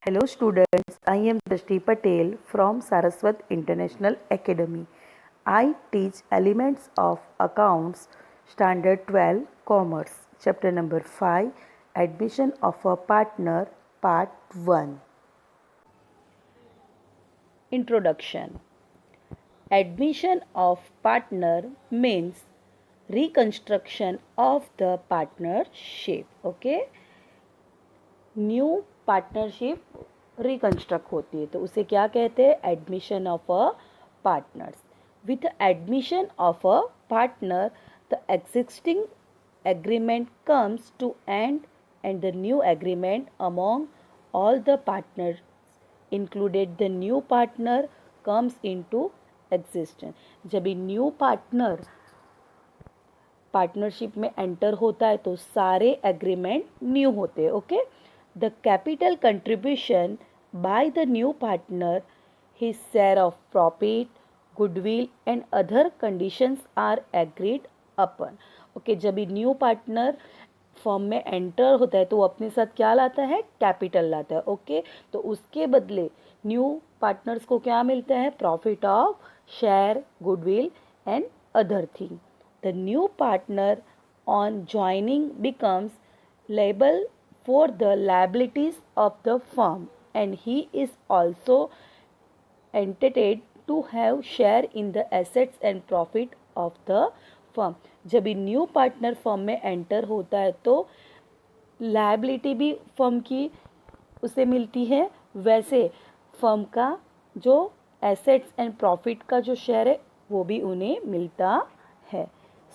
Hello students, I am Drishti Patel from Saraswat International Academy. I teach elements of accounts standard 12 commerce chapter number 5 admission of a partner part 1. Introduction. Admission of partner means reconstruction of the partnership. Okay. New partnership reconstruct होती है तो उसे क्या कहते हैं? Admission of a partners. With admission of a partner the existing agreement comes to end and the new agreement among all the partners included the new partner comes into existence. जब भी new partner partnership में enter होता है तो सारे agreement new होते हैं. Okay. The capital contribution by the new partner, his share of profit, goodwill and other conditions are agreed upon. Okay, जब भी न्यू पार्टनर फॉर्म में एंटर होता है तो वो अपने साथ क्या लाता है? कैपिटल लाता है. ओके, तो उसके बदले न्यू पार्टनर्स को क्या मिलता है? Profit of share, goodwill and other thing. The new partner on joining becomes liable for the liabilities of the firm and he is also entitled to have share in the assets and profit of the firm. जब भी new partner firm में enter होता है तो liability भी firm की उसे मिलती है, वैसे फर्म का जो एसेट्स एंड प्रॉफिट का जो शेयर है वो भी उन्हें मिलता है.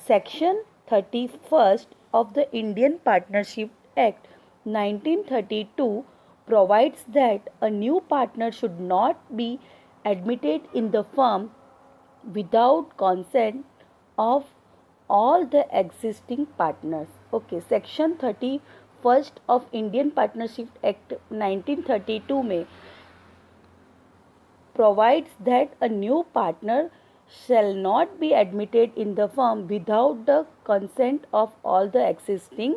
Section 31st of the Indian Partnership Act 1932 provides that a new partner should not be admitted in the firm without consent of all the existing partners. Okay, Section 31st of Indian Partnership Act 1932 में provides that a new partner shall not be admitted in the firm without the consent of all the existing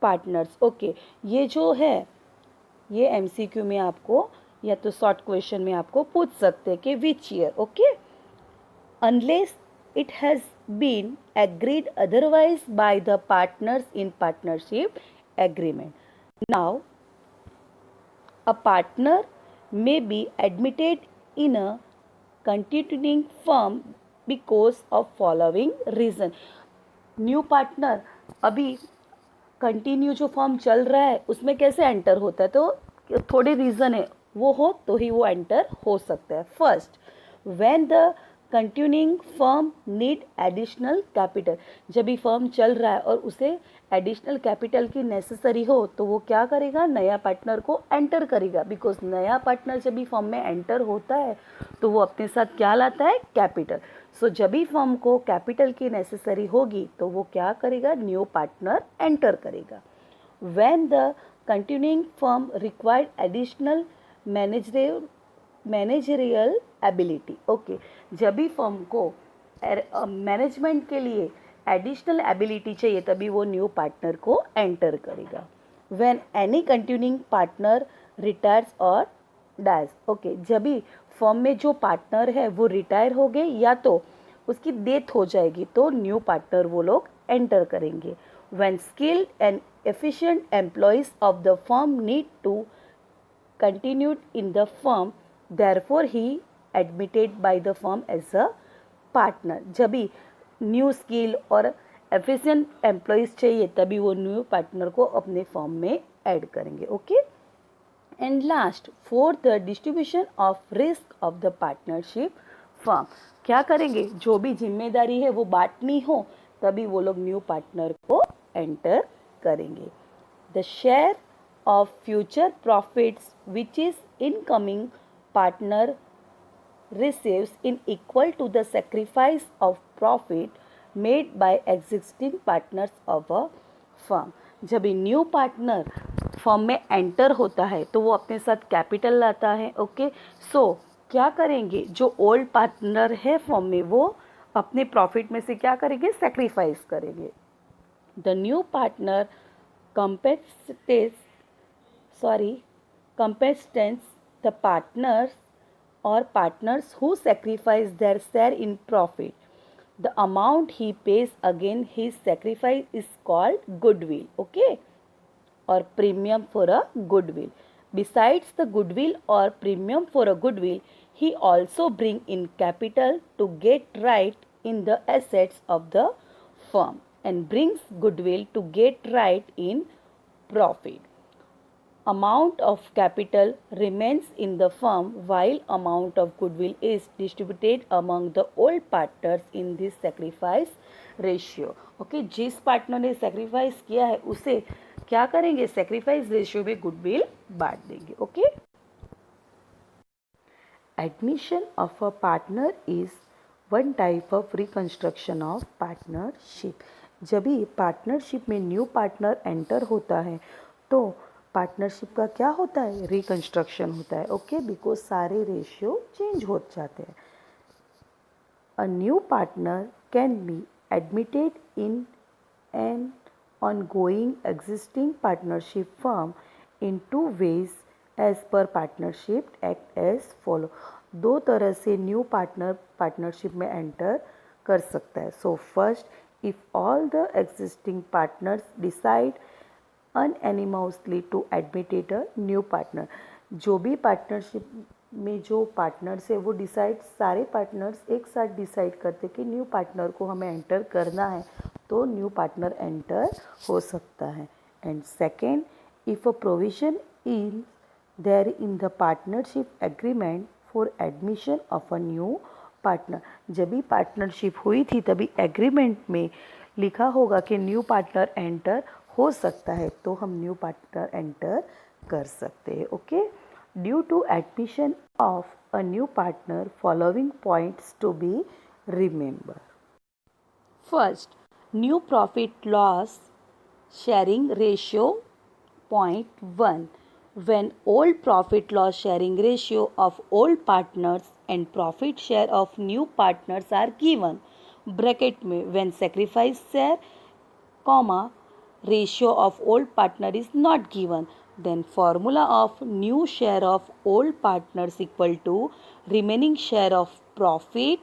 partners. Okay, ये जो है ये MCQ में आपको या तो short question में आपको पूछ सकते हैं कि which year. Okay, unless it has been agreed otherwise by the partners in partnership agreement. Now, a partner may be admitted in a continuing firm because of following reason. New partner अभी continue जो firm चल रहा है उसमें कैसे enter होता है? तो थोड़े रीज़न है, वो हो तो ही वो एंटर हो सकता है. First, when the continuing firm need additional capital. जब भी फर्म चल रहा है और उसे एडिशनल कैपिटल की नेसेसरी हो तो वो क्या करेगा? नया पार्टनर को एंटर करेगा. बिकॉज नया पार्टनर जब भी फर्म में एंटर होता है तो वो अपने साथ क्या लाता है? कैपिटल. सो जब भी फर्म को कैपिटल की नेसेसरी होगी तो वो क्या करेगा? न्यू पार्टनर एंटर करेगा. When the continuing firm required additional managerial ability. Okay, जब भी फर्म को मैनेजमेंट के लिए एडिशनल एबिलिटी चाहिए तभी वो न्यू पार्टनर को एंटर करेगा. When any continuing partner retires और डाइज. ओके, जब भी फर्म में जो पार्टनर है वो रिटायर हो गए या तो उसकी डेथ हो जाएगी तो न्यू पार्टनर वो लोग एंटर करेंगे. When skilled and efficient employees of the firm need to continued in the firm, therefore he admitted by the firm as a partner. जब भी न्यू स्किल और एफिशिएंट एम्प्लॉयज चाहिए तभी वो न्यू पार्टनर को अपने फर्म में ऐड करेंगे. Okay, and last, for the distribution of risk of the partnership firm. क्या करेंगे? जो भी जिम्मेदारी है वो बांटनी हो तभी वो लोग न्यू पार्टनर को एंटर करेंगे. The share of future profits which is incoming partner receives in equal to the sacrifice of profit made by existing partners of a firm. जब न्यू पार्टनर फर्म में एंटर होता है तो वो अपने साथ कैपिटल लाता है. ओके, सो क्या करेंगे? जो ओल्ड पार्टनर है फर्म में वो अपने प्रॉफिट में से क्या करेंगे? सेक्रीफाइस करेंगे. The new partner compensates competence the partners or partners who sacrifice their share in profit. The amount he pays against his sacrifice is called goodwill, okay, or premium for a goodwill. Besides the goodwill or premium for a goodwill, he also bring in capital to get right in the assets of the firm and brings goodwill to get right in profit. Amount of capital remains in the firm while amount of goodwill is distributed among the old partners in this sacrifice ratio. Okay, जिस partner ने sacrifice किया है उसे क्या करेंगे, sacrifice ratio में goodwill बांट देंगे. Okay, admission of a partner is one type of reconstruction of partnership. जब भी पार्टनरशिप में न्यू पार्टनर एंटर होता है तो पार्टनरशिप का क्या होता है, रिकंस्ट्रक्शन होता है. ओके, बिकॉज सारे रेशियो चेंज हो जाते हैं. अ new partner can be admitted in an ongoing existing partnership firm in two ways as per partnership act as follow. दो तरह से न्यू पार्टनर पार्टनरशिप में एंटर कर सकता है. So first, if all the existing partners decide unanimously to admitted a new partner. जो भी partnership में जो पार्टनर्स है वो डिसाइड, सारे पार्टनर्स एक साथ डिसाइड करते कि न्यू पार्टनर को हमें एंटर करना है तो न्यू पार्टनर एंटर हो सकता है. And second, if a provision is there in the partnership agreement for admission of a new partner. जब भी पार्टनरशिप हुई थी तभी एग्रीमेंट में लिखा होगा कि न्यू पार्टनर एंटर हो सकता है तो हम न्यू पार्टनर एंटर कर सकते हैं. Okay, due to admission of a new partner following points to be remember. First, new profit loss sharing ratio. Point 1, when old profit loss sharing ratio of old partners and profit share of new partners are given, bracket में when sacrifice share, comma, ratio of old partner is not given, then formula of new share of old partners equal to remaining share of profit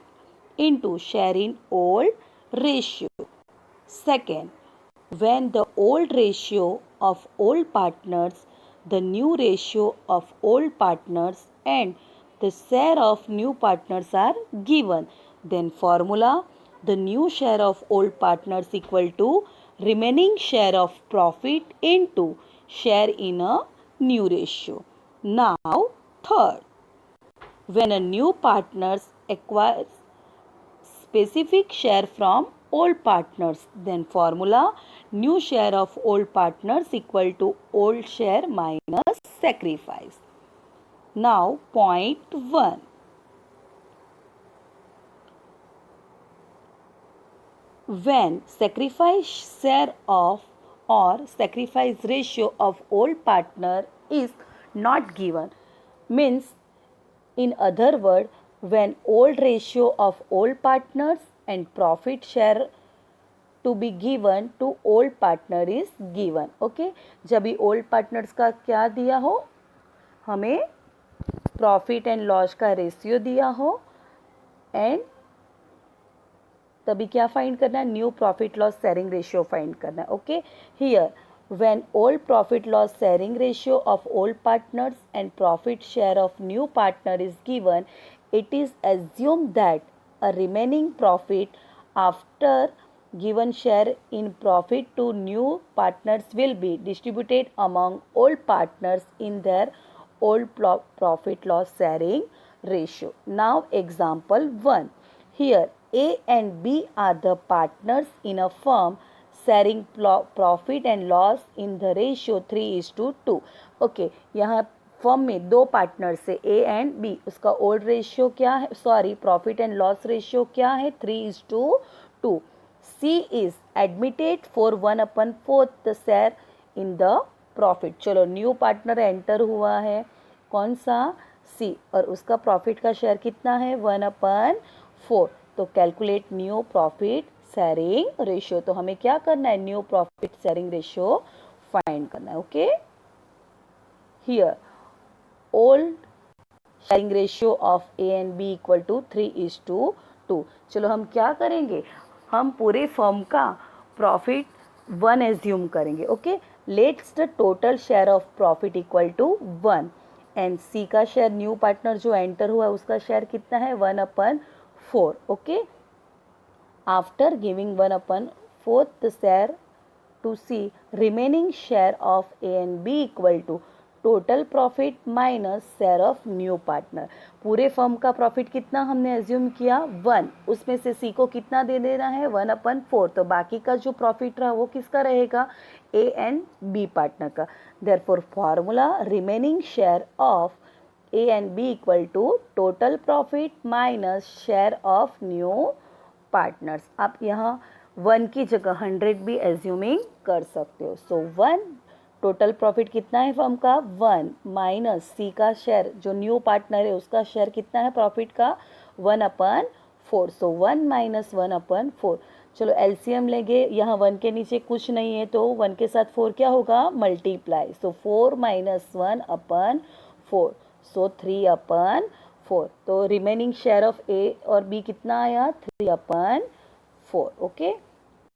into share in old ratio. Second, when the old ratio of old partners, the new ratio of old partners and the share of new partners are given, then formula the new share of old partners equal to remaining share of profit into share in a new ratio. Now third, when a new partners acquires specific share from old partners, then formula new share of old partners equal to old share minus sacrifice. Now point 1, when sacrifice share of or sacrifice ratio of old partner is not given, means in other words, when old ratio of old partners and profit share to be given to old partner is given. Okay, जब भी old partners का क्या दिया हो, हमें profit and loss का ratio दिया हो एंड तभी क्या फाइंड करना है, new profit loss sharing ratio find करना है. Okay, here when old profit loss sharing ratio of old partners and profit share of new partner is given, it is assumed that a remaining profit after given share in profit to new partners will be distributed among old partners in their old profit loss sharing ratio. Now example 1, here A and B are the partners in a firm sharing profit and loss in the ratio 3:2. Okay, यहाँ firm में दो partners है A and B, उसका old ratio क्या है, sorry profit and loss ratio क्या है, 3:2. C is admitted for 1/4 share in the profit. चलो, न्यू पार्टनर एंटर हुआ है, कौन सा, सी, और उसका प्रॉफिट का शेयर कितना है, 1/4. तो calculate new profit sharing ratio. तो हमें क्या करना है, new profit sharing ratio find करना है. Okay, here old sharing ratio of A and B equal to 3:2। चलो हम क्या करेंगे, हम पूरे फर्म का प्रॉफिट 1 एज्यूम करेंगे। Okay, let's the total share of profit equal to 1 and C का शेयर, न्यू पार्टनर जो एंटर हुआ है उसका शेयर कितना है, 1/4। Okay, after giving 1/4 the share to see remaining share of A and B equal to total profit minus share of new partner। पूरे firm का profit कितना हमने एज्यूम किया, 1, उसमें से सी को कितना दे देना है, 1/4, तो बाकी का जो प्रॉफिट रहा वो किसका रहेगा, ए एंड बी पार्टनर का। Therefore formula remaining share of A and B equal to total profit minus share of new partners. आप यहाँ 1 की जगह 100 भी एज्यूमिंग कर सकते हो। सो 1 टोटल प्रॉफिट कितना है फर्म का, 1 माइनस सी का शेयर जो न्यू पार्टनर है उसका शेयर कितना है प्रॉफिट का, 1/4। सो 1 माइनस 1/4। चलो एलसीएम लेंगे, यहाँ 1 के नीचे कुछ नहीं है तो 1 के साथ 4 क्या होगा, मल्टीप्लाई। सो 4 माइनस 1/4, सो 3/4। तो रिमेनिंग शेयर ऑफ ए और बी कितना आया, 3/4। Okay,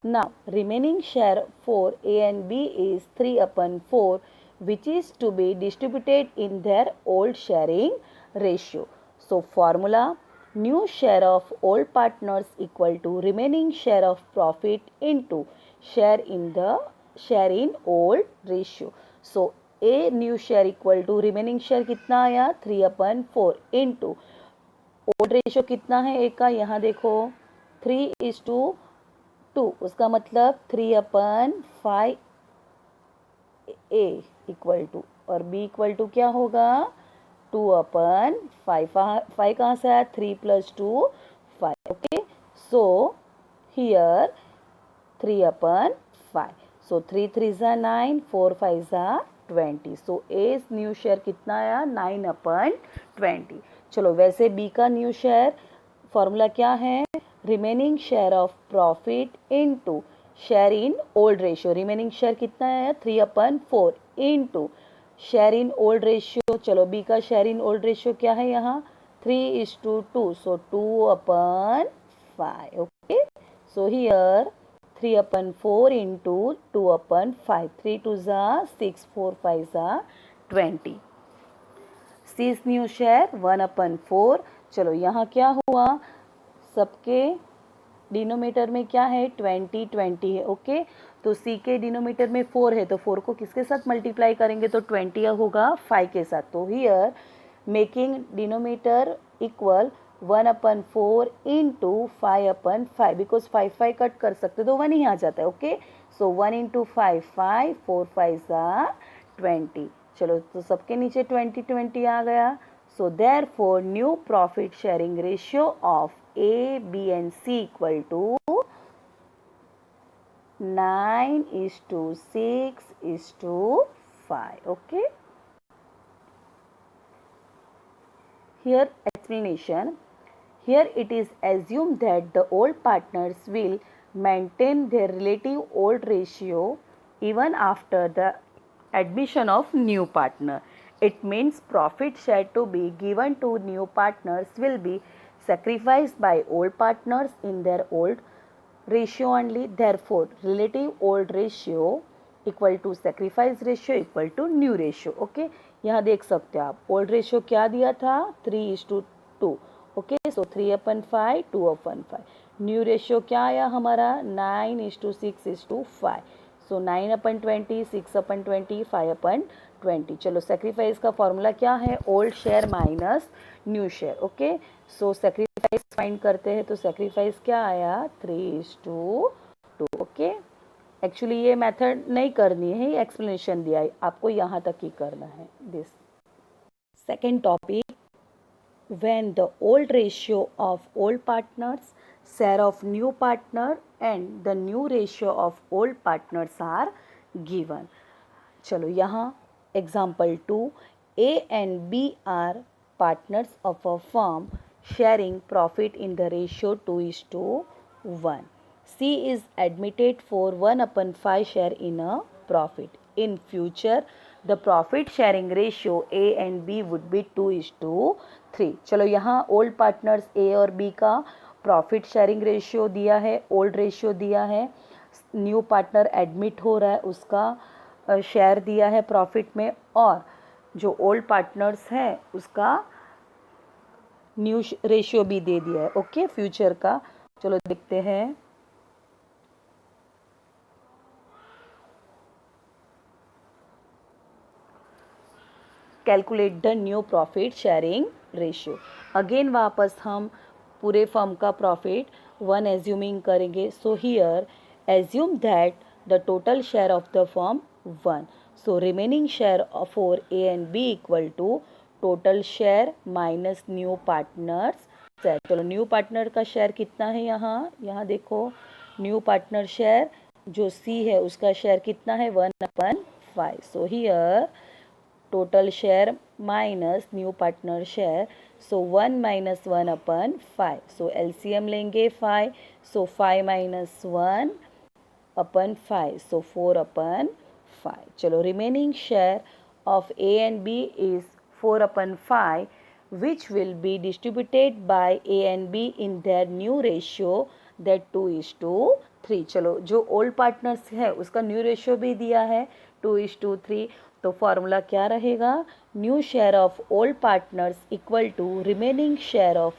now remaining share for A and B is 3/4, which is to be distributed in their old sharing ratio. So formula, new share of old partners equal to remaining share of profit into share in old ratio. So A new share equal to remaining share कितना आया, 3/4 into old ratio कितना है ए का, यहाँ देखो 3:2, उसका मतलब 3/5 ए equal to, और बी इक्वल टू क्या होगा, 2/5। 5 कहाँ से आया, 3 + 2 5। Okay, so here 3/5। So 3 3 = 9, 4 5 = 20। So A new share कितना आया, 9/20। चलो वैसे बी का न्यू शेयर फॉर्मूला क्या है, remaining share of profit into share in old ratio. Remaining share कितना है, 3/4 into share in old ratio. चलो बी का शेयर इन ओल्ड रेशियो क्या है यहाँ, 3:2, सो 2/5। Okay, so here 3/4 into 2/5, 3 2 = 6, 4 5 = 20। C's new share 1/4। चलो यहाँ क्या हुआ, सबके डिनोमीटर में क्या है, 20 20 है। ओके, तो सी के डिनोमीटर में 4 है तो 4 को किसके साथ मल्टीप्लाई करेंगे, तो 20 होगा 5 के साथ। तो here making denominator equal 1/4 into 5/5, because 5 5 cut कर सकते तो 1 ही आ जाता है। ओके, सो 1 × 5 5, 4 5 = 20। चलो तो सबके नीचे 20 20 आ गया। So therefore new profit sharing ratio of A B and C equal to 9:6:5। Okay, here explanation. Here it is assumed that the old partners will maintain their relative old ratio even after the admission of new partner. It means profit share to be given to new partners will be sacrificed by old partners in their old ratio only. Therefore, relative old ratio equal to sacrifice ratio equal to new ratio. Okay, यहाँ देख सकते हो आप old ratio क्या दिया था, 3:2। Okay, सो 3/5 2/5। New ratio क्या आया हमारा, 9:6:5। सो 9/20, 6/20, 5/20। चलो सेक्रीफाइस का फॉर्मूला क्या है, old share minus new share. Okay, so sacrifice find करते हैं तो सेक्रीफाइस क्या आया, 3:2। ओके, एक्चुअली ये मेथड नहीं करनी है, ये एक्सप्लेनेशन दिया है आपको, यहाँ तक ही करना है this. Second topic, when the old ratio of old partners, share of new partner and the new ratio of old partners are given. चलो यहाँ example 2, A and B are partners of a firm sharing profit in the ratio 2:1। C is admitted for 1/5 share in a profit. In future, the profit sharing ratio A and B would be 2:3। चलो यहाँ old partners A और B का profit sharing ratio दिया है, old ratio दिया है, new partner admit हो रहा है उसका शेयर दिया है प्रॉफिट में, और जो ओल्ड पार्टनर्स है उसका न्यू रेशियो भी दे दिया है। ओके, फ्यूचर का। चलो देखते हैं। Calculate the new profit sharing ratio. Again वापस हम पूरे फर्म का प्रॉफिट 1 एज्यूमिंग करेंगे। So here assume that the total share of the firm 1। So remaining share for A and B equal to total share minus new partners share. चलो new partner का share कितना है यहाँ देखो, new partner share जो C है उसका share कितना है 1/5। So here total share minus new partner share, so 1 minus 1/5, so LCM लेंगे 5, so 5 minus 1/5, so 4/5। चलो remaining share of A and B is 4/5, which will be distributed by A and B in their new ratio, that 2:3। चलो जो old partners है उसका new ratio भी दिया है 2:3। तो फॉर्मूला क्या रहेगा, new share of old partners equal to remaining share of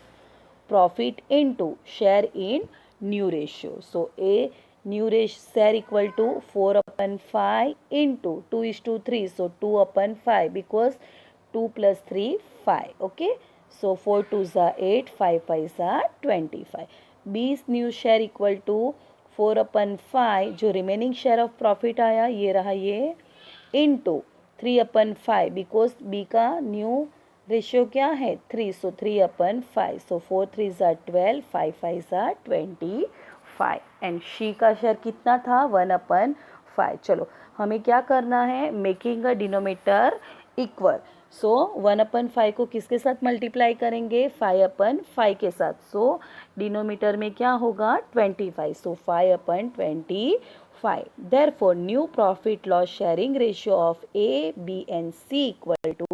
profit into share in new ratio. So A new share equal to 4/5 into 2:3, so 2/5 because 2 + 3 5। Okay, so 4 2 ज़ा 8, 5 5 ज़ा 25। 20 न्यू शेयर इक्वल टू 4/5, जो remaining share of profit आया ये रहा ये, into 3/5 because B का new ratio क्या है 3, सो 3/5, सो 4 3 ज़ा 12, 5 5 ज़ा 25, एंड C का शेयर कितना था 1/5। चलो हमें क्या करना है, मेकिंग अ डिनोमिनेटर इक्वल। सो 1/5 को किसके साथ मल्टीप्लाई करेंगे 5/5 के साथ, सो डिनोमिनेटर में क्या होगा 25, सो 5/25। Therefore, new profit loss sharing ratio of A, B and C equal to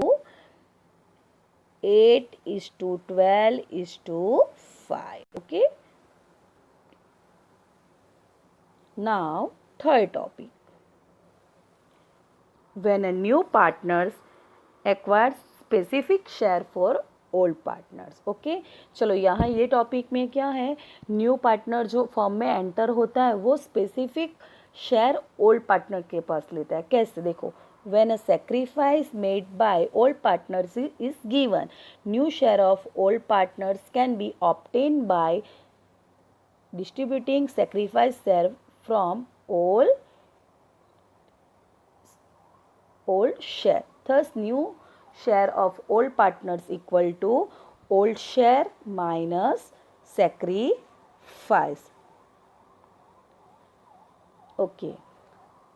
8:12:5. Okay. Now, third topic. When a new partners acquires specific share for old partners. Okay, चलो यहाँ ये टॉपिक में क्या है, न्यू पार्टनर जो form में enter होता है वो स्पेसिफिक शेयर ओल्ड पार्टनर के पास लेता है। कैसे देखो, when a sacrifice made by old partners is given, new share of old partners can be obtained by distributing sacrifice share from old share। Thus new share of old partners equal to old share minus sacrifice। Okay,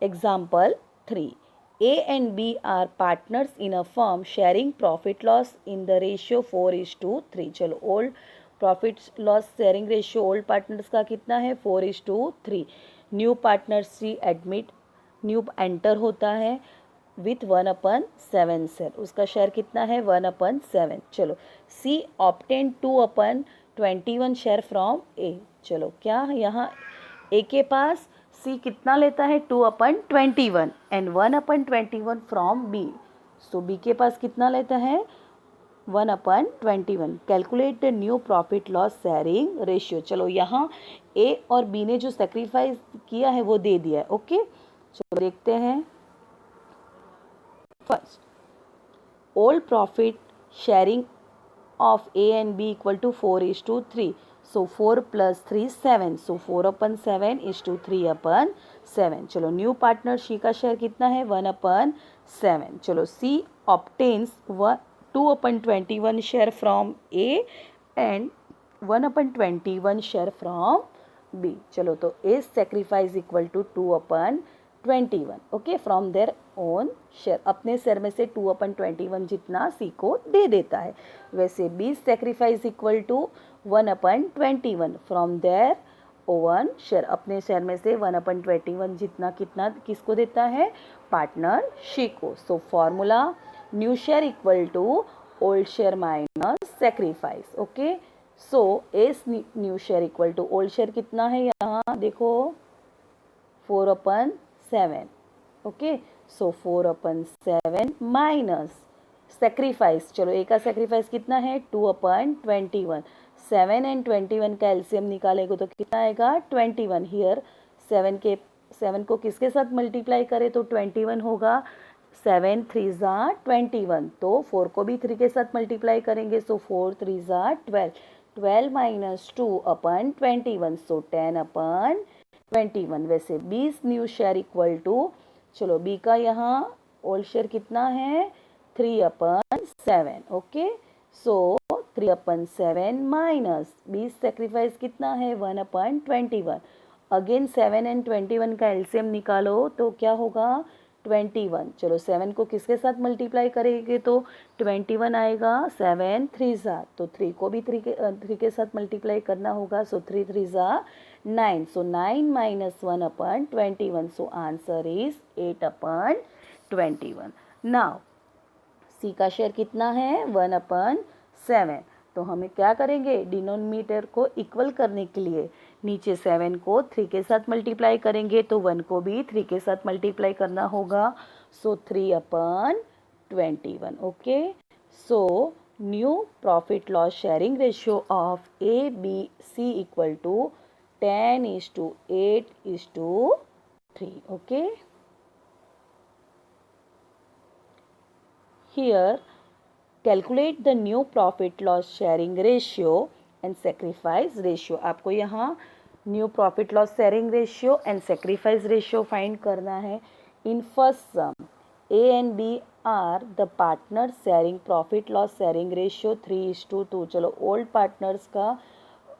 example 3, A and B are partners in a firm sharing profit loss in the ratio 4:3। चलो old profit loss sharing ratio old partners का कितना है 4:3। New partners C admit new enter होता है with 1/7 share, उसका share कितना है 1/7। चलो सी ऑप्टेन 2/21 शेयर फ्रॉम ए। चलो क्या यहाँ ए के पास सी कितना लेता है 2/21 and 1/21 from B, so B के पास कितना लेता है 1/21। Calculate the new profit loss sharing ratio. चलो यहाँ ए और बी ने जो सेक्रीफाइस किया है वो दे दिया है। ओके, चलो देखते हैं। First, old profit sharing of A and B equal to 4:3. So 4 plus 3 7. So 4/7:3/7। चलो न्यू पार्टनर C का शेयर कितना है 1/7। चलो C obtains 2/21 share from A and 1/21 share from B। चलो तो A sacrifice equal to 2/21। Okay, from their own share, अपने share में से 2/21 जितना सी को दे देता है। वैसे B sacrifice equal to 1/21 from their own share, अपने शेयर में से 1/21 जितना कितना किसको देता है, पार्टनर शी को. So formula new share equal to old share minus sacrifice. Okay, so A's new share equal to old share कितना है, यहाँ देखो 4/7. ओके, सो 4/7 माइनस सेक्रीफाइस, चलो ए का सेक्रीफाइस कितना है 2/21. 7 एंड 21 का एलसीएम निकालेगा तो कितना आएगा 21. हियर 7 को किसके साथ मल्टीप्लाई करें तो 21 होगा. 7 3 ज़ा 21, तो 4 को भी 3 के साथ मल्टीप्लाई करेंगे, सो 4 3 ज़ा 12. 12 माइनस 2/21, सो 10/21. वैसे 20 न्यू शेयर इक्वल टू, चलो बी का यहाँ ओल्ड शेयर कितना है 3/7. ओके, सो 3/7 माइनस 20 सेक्रीफाइस कितना है 1/21. अगेन 7 एंड 21 का एलसीएम निकालो तो क्या होगा 21. चलो 7 को किसके साथ मल्टीप्लाई करेंगे तो 21 आएगा. 7 3 ज़ा, तो 3 को भी 3 के साथ मल्टीप्लाई करना होगा, सो 3 3 ज़ा 9. सो 9 minus 1/21, so answer is 8/21. Now see का शेयर कितना है 1/7. तो हमें क्या करेंगे, डिनोमिनेटर को इक्वल करने के लिए नीचे 7 को 3 के साथ मल्टीप्लाई करेंगे तो 1 को भी 3 के साथ मल्टीप्लाई करना होगा, so 3/21. Okay, so new profit loss sharing ratio of A B C equal to 10:8:3. Okay, here calculate the new profit loss sharing ratio and sacrifice ratio. आपको यहाँ new profit loss sharing ratio and sacrifice ratio find करना है. In first sum A and B are the partner sharing profit loss sharing ratio 3:2. चलो old partners का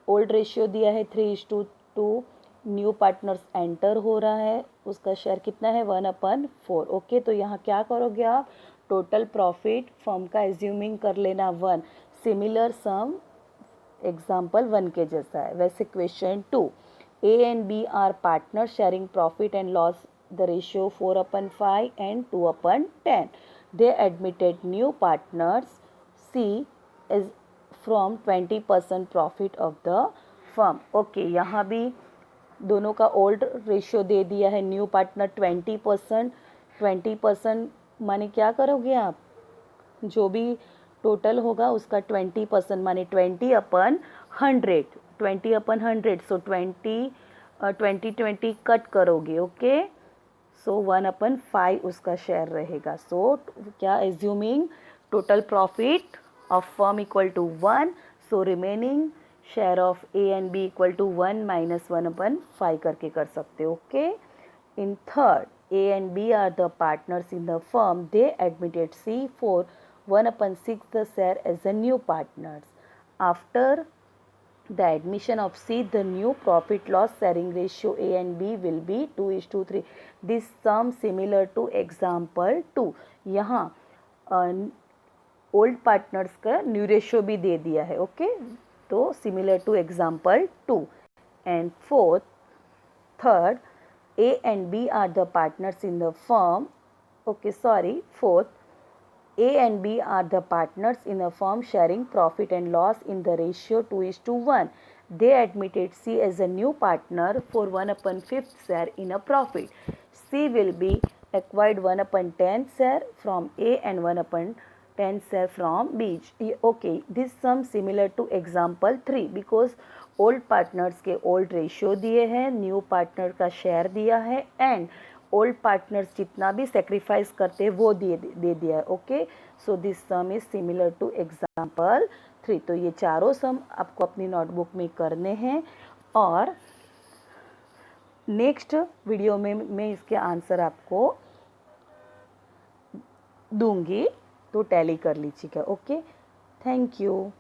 old ratio दिया है 3:2. New partners enter हो रहा है, उसका शेयर कितना है 1/4. ओके, तो यहाँ क्या करोगे आप, टोटल प्रॉफिट फर्म का एज्यूमिंग कर लेना 1. सिमिलर सम एग्जाम्पल 1 के जैसा है. वैसे question 2, A and B are partner sharing profit and loss, the ratio 4/5 and 2/10. They admitted new partners C is from 20% profit of the firm. Okay, यहाँ भी दोनों का ओल्ड रेशियो दे दिया है. New partner 20%. 20% माने क्या करोगे आप, जो भी टोटल होगा उसका 20% माने 20/100. 20/100, सो 20 कट करोगे. ओके, सो 1/5 उसका शेयर रहेगा. सो क्या assuming total profit of firm equal to 1, so remaining share of A and B equal to 1 minus 1/5 करके कर सकते हो. Okay, in third A and B are the partners in the firm. They admitted C for 1/6 the share as the new partners. After the admission of C, the new profit loss sharing ratio A and B will be 2:3. This sum similar to example 2. यहाँ old partners का new ratio भी दे दिया है. Okay, तो similar to example 2. And third, A and B are the partners in the firm. Okay, sorry. Fourth, A and B are the partners in a firm sharing profit and loss in the ratio 2:1. They admitted C as a new partner for 1/5 share in a profit. C will be acquired 1/10 share from A and 1/10 share from B. Okay, this sum similar to example 3 because old partners के old ratio दिए हैं, new partner का share दिया है and old partners जितना भी sacrifice करते हैं वो दे दिया है. Okay, so this sum is similar to example 3. तो ये चारों सम आपको अपनी नोटबुक में करने हैं और नेक्स्ट वीडियो में मैं इसके आंसर आपको दूंगी, तो टैली कर लीजिएगा. Okay, thank you.